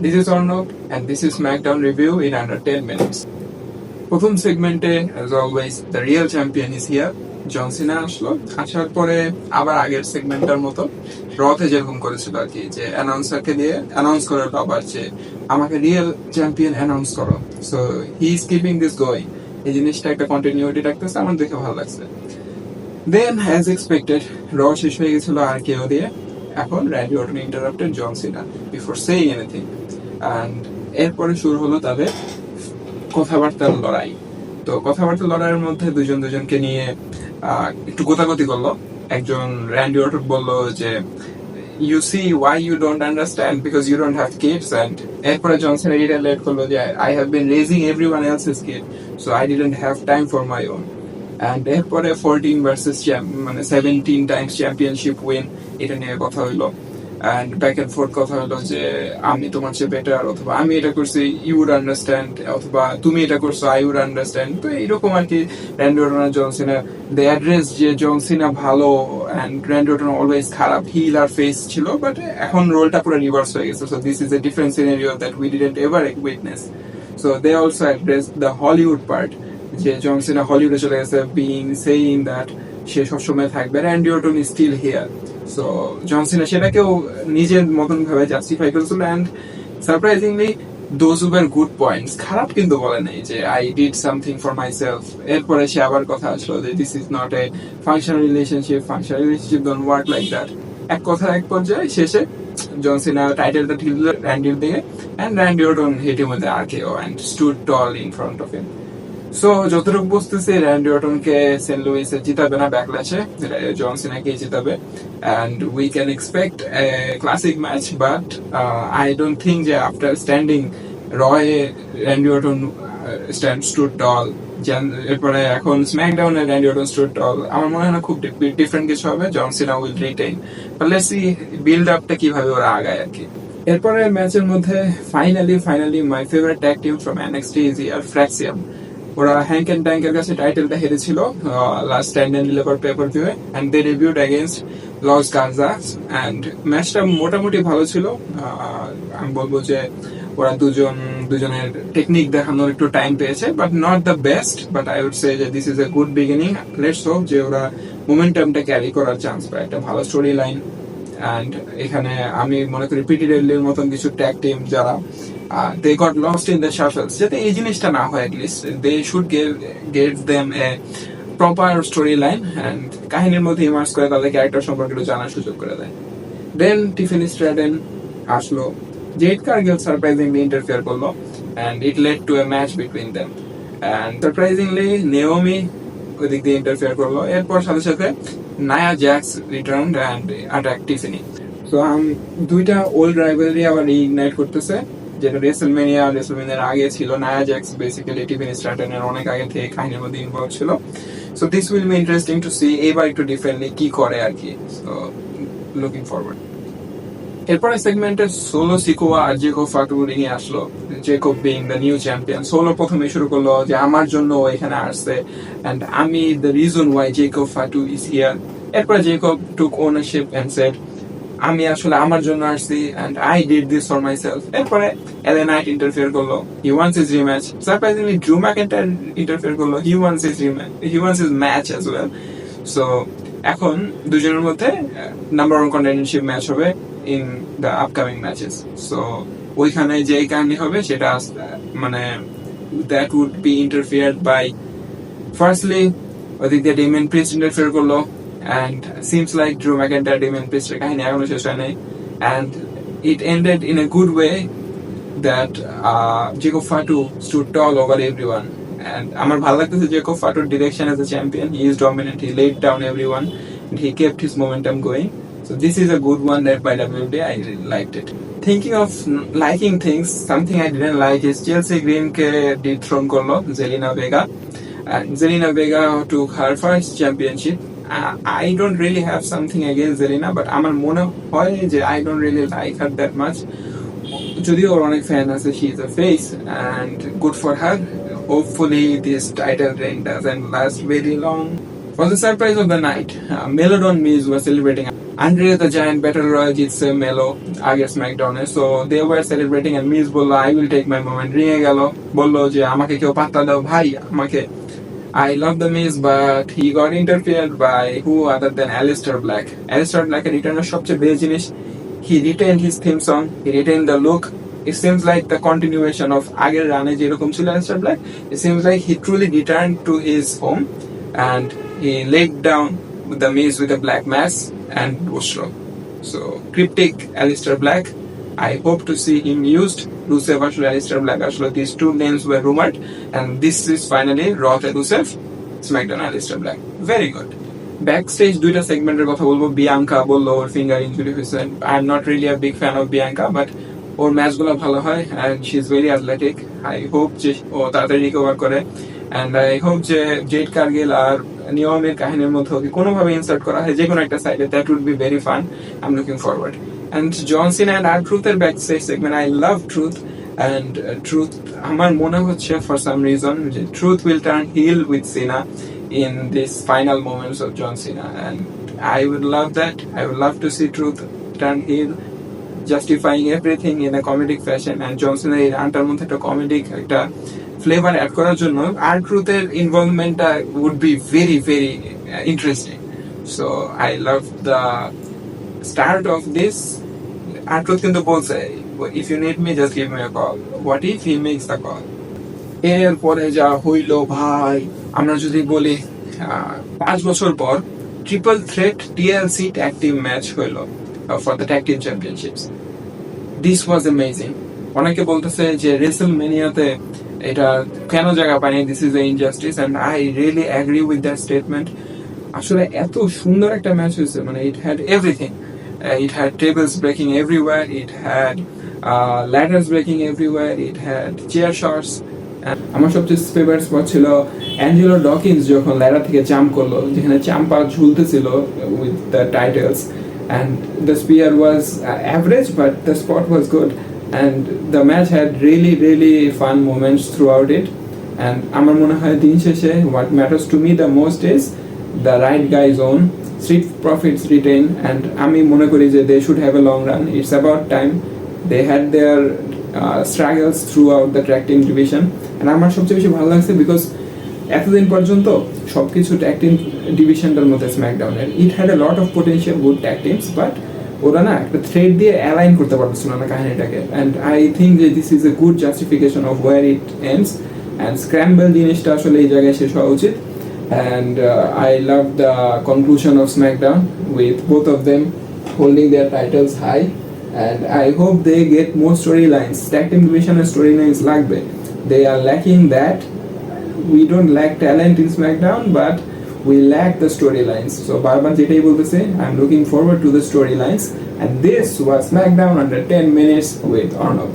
This is Arnav and this is Smackdown review in under 10 minutes. প্রথম সেগমেন্টে as always the real champion is here. জন সিনা আসলো, আসার পরে আবার আগের সেগমেন্টের মতো রতে যেরকম করেছিল আর কি, যে অ্যানাউন্সারকে দিয়ে অ্যানাউন্স করে আবার যে আমাকে রিয়েল চ্যাম্পিয়ন অ্যানাউন্স করো। So he is keeping this going. এই জিনিসটা একটা কন্টিনিউটি রাখতেছে, আমার দেখে ভালো লাগছে। দেন অ্যাজ এক্সপেক্টেড র শেষ হয়ে গেছিল আর কেউ দিয়ে। এখন Randy Orton interrupted John Cena before saying anything, and এরপরে শুরু হলো তাদের কথাবার্তার লড়াই। তো কথাবার্তার লড়াইয়ের মধ্যে দুজনকে নিয়ে একটু গোতাগতি করলো। একজন র্যান্ডি অর্টন বললো যে you see why you don't understand because you don't have kids, and এরপরে জনসন রিলেট করলো যে I have been raising everyone else's kid so I didn't have time for my own. And এরপরে 14 versus মানে 17 Times championship win, এটা নিয়ে কথা হইলো। And back and fourth কথা হলো যে আমি তোমার চেয়ে বেটার, অথবা আমি এটা করছি ইউ উড আন্ডারস্ট্যান্ড, অথবা তুমি এটা করছো আই উড আন্ডারস্ট্যান্ড। তো এইরকম আর কি র্যান্ডি অর্টন আর জন সিনা দে অ্যাড্রেস যে জন সিনা ভালো অ্যান্ড র্যান্ডি অর্টন অলওয়েজ খারাপ, হিল আর ফেস ছিল, বাট এখন রোলটা পুরো রিভার্স হয়ে গেছে। So this is a different scenario that we didn't ever witness. So they also address the Hollywood part, যে জন সিনা হলিউডে চলে গেছে, বিং সেইং দ্যাট সে সবসময় থাকবে, Randy Orton is still here. So John Cena সেটাকেও নিজের মতন ভাবে জাস্টিফাই করেছিল, and surprisingly those were good points. খারাপ কিন্তু বলে নাই যে I did something for myself. এরপরে সে আবার কথা আসলো যে this is not a functional relationship don't work like that. এক কথা এক পর্যায়ে শেষে জন সিনা টাইটেলটা ঠিক দিল র্যান্ডির দিকে, and Randy Orton hit him with RKO and stood tall in front of him. So যতটুকু বুঝতেছি র্যান্ডি অর্টনকে সেন্ট লুইসে জিতাবে না, ব্যাকল্যাশে জন সিনাকে জিতাবে, and we can expect a classic match. But I don't think যে আফটার স্ট্যান্ডিং রয়ে র্যান্ডি অর্টন স্টুড টল, এরপরে এখন স্ম্যাকডাউনে র্যান্ডি অর্টন স্টুড টল। আমার মনে হয় না খুব ডিফারেন্ট কিছু হবে। John Cena will retain, but let's see build আপটা কিভাবে ওরা আগায় আর কি। এরপরে ম্যাচের মধ্যে finally my favourite tag team from NXT is ইয়ার ফ্র্যাক্সিয়াম। ওরা হ্যাঙ্ক এন্ড ট্যাঙ্কের কাছে টাইটেলটা হেরেছিল লাস্ট 10 and 11 পেপার ভিউয়ে, and they debuted against Los Garzas, and ম্যাচটা মোটামুটি ভালো ছিল। আমি বলবো যে ওরা দুজনের টেকনিক দেখানোর একটু টাইম পেয়েছে, but not the best, but I would say যে this is a good beginning. Let's hope যে ওরা মোমেন্টামটা ক্যারি করার চান্স পায়, একটা ভালো স্টোরি লাইন। অ্যান্ড এখানে আমি মনে করি পিটি ডেডলির মতন কিছু ট্যাগ টিম যারা they got lost in the shuffles, যাতে এই জিনিসটা না হয়, at least they should give them a proper storyline and কাহিনীর মধ্যে ইমার্স করে তাদের ক্যারেক্টার সম্পর্কে একটু জানার সুযোগ করে দেয়। দেন টিফানি স্ট্র্যাটন আসলো, জেড কার্গিল সারপ্রাইজিংলি ইন্টারফেয়ার করলো, and it led to a match between them, and surprisingly Naomi ওই দিক দিয়ে ইন্টারফেয়ার করলো। এরপর সাথে সাথে Nia Jax returned and attacked Tiffany. So দুইটা ওল্ড রাইভালরি আবার রিইগনাইট করতেছে, যেটা রেসলম্যানিয়ার আগে ছিল। নায়া জ্যাক্স বেসিক্যালি টিফানি স্ট্র্যাটনের অনেক আগে থেকে কাহিনীর মধ্যে ইনভলভ ছিল। So this will be interesting to see এবার একটু ডিফারেন্টলি কি করে আর কি। So looking forward. এরপরে সেগমেন্টে সোলো সিকোয়া আর জেকব ফাটু রিংয়ে আসলো, Jacob being the new champion. Solo প্রথমে শুরু করলো যে আমার জন্য এখানে আসছে, এন্ড আমি the reason why Jacob Fatu is here. এরপরে Jacob took ownership and said আমি আসলে আমার জন্য আসছি, and I did this for myself. এরপরে LA Knight ইন্টারফেয়ার করলো, he wants his rematch. Surprisingly Drew McIntyre interfere করলো, he wants his match as well. So এখন দুজনের মধ্যে নাম্বার ওয়ান কন্টেন্ডারশিপ ম্যাচ হবে in the upcoming matches. So ওইখানে যে কাহিনী হবে সেটা মানে that would be interfered by, firstly ওদিক দিয়ে ডেমিয়ান প্রিস্ট ইন্টারফেয়ার করলো, and seems like Drew McIntyre Damian Priest kahini ekhone shesh hoy nai, and it ended in a good way that Jacob Fatu stood tall over everyone. And amar bhalo lagteche Jacob Fatu's direction as a champion. He is dominant, he laid down everyone and he kept his momentum going. So this is a good one led by WWE. I really liked it. Thinking of liking things, something I didn't like is Chelsea Green ke dethrone korlo Zelina Vega, and Zelina Vega took her first championship. I don't really have something against Zelina, but আমার মনে হয় যে I don't really like her that much. যদিও ওর অনেক fan আছে, she is a face and good for her. Hopefully this title reign doesn't last very long. For the surprise of the night, Melodon Miz was celebrating Andre the Giant Battle Royale জিতছে Melo আগের স্ম্যাকডাউনে, so they were celebrating and Miz বললো I will take my moment, রিঙে গেল, বললো যে আমাকে কেউ পাত্তা দাও ভাই আমাকে। I love the Miz, but he got interfered by who other than Aleister Black. Aleister Black returner সবচেয়ে বেশি জিনিস, he retained his theme song, he retained the look. It seems like the continuation of আগের রানে যেরকম ছিল Aleister Black. It seems like he truly returned to his home and he laid down the Miz with a black mass and Bushro. So cryptic Aleister Black. I hope to see him used. Rusev আসলে Aleister Black আসলে these two names were rumored and this is finally Raw Rusev, SmackDown Aleister Black. Very good. Backstage দুইটা সেগমেন্টের কথা বলবো। Bianca বললো ওর finger injury হয়েছে। I am not really a big fan of Bianca, but ওর ম্যাচগুলো ভালো হয় and she is very athletic. I hope যে ও তাড়াতাড়ি রিকভার করে অ্যান্ড আই হোপ যে জেড কার্গিল আর নিয়মের কাহিনীর মধ্যে ওকে কোনোভাবে ইনসার্ট করা হয় যে কোনো একটা সাইডে, that would be very fun. I am looking forward. And John Cena and R-Truth এর backstage segment, I love Truth and Truth আমার মনে হচ্ছে for some reason যে Truth will turn heel with Cena in this final moments of John Cena and I would love that. I would love to see Truth turn heel, justifying everything in a comedic fashion and John Cena এর আন্টার মধ্যে একটা comedic একটা flavor add করার জন্য R-Truth এর involvementটা would be very very interesting. So I love the start of this. R-Truth কিন্তু বলছে if you need me just give me a call. What if he makes the call? এরপরে যা হইলো ভাই, আমরা যদি বলি 5 বছর পর triple threat TLC tag team match হইলো for the tag team championships. This was amazing. অনেকে বলতেছে যে রেসলমেনিয়াতে এটা কেন জায়গা পায়নি, this is a injustice and I really agree with that statement. আসলে এত সুন্দর একটা ম্যাচ হয়েছে, মানে it had everything. It had tables breaking everywhere, it had ladders breaking everywhere, it had chair shots. আমার সবচেয়ে ফেভারিট স্পট ছিল Angelo Dawkins যখন ল্যাডার থেকে জাম্প করলো, যেখানে চাম্পা ঝুলতেছিল with the titles and the spear was average but the spot was good and the match had really fun moments throughout it and আমার মনে হয় দিন শেষে what matters to me the most is the right guys own Street Profits retain and আমি মনে করি যে they should have a long run. It's about time. They had their struggles throughout the tag team division and আমার সবচেয়ে বেশি ভালো লাগছে because এতদিন পর্যন্ত সবকিছু tag team ডিভিশনটার মধ্যে স্ম্যাকডাউনের it had a lot of potential good tag teams but ওরা না একটা থ্রেড দিয়ে অ্যালাইন করতে পারছিল না কাহিনীটাকে and I think that this is a good justification of where it ends and scramble জিনিসটা আসলে এই জায়গায় শেষ হওয়া উচিত. And I love the conclusion of Smackdown with both of them holding their titles high and I hope they get more storylines. Tag team division and storylines লাগবে. They are lacking that. We don't lack talent in Smackdown but we lack the storylines. So বারবার যেটাই বলতেছে I'm looking forward to the storylines and this was Smackdown under 10 minutes with Arnold.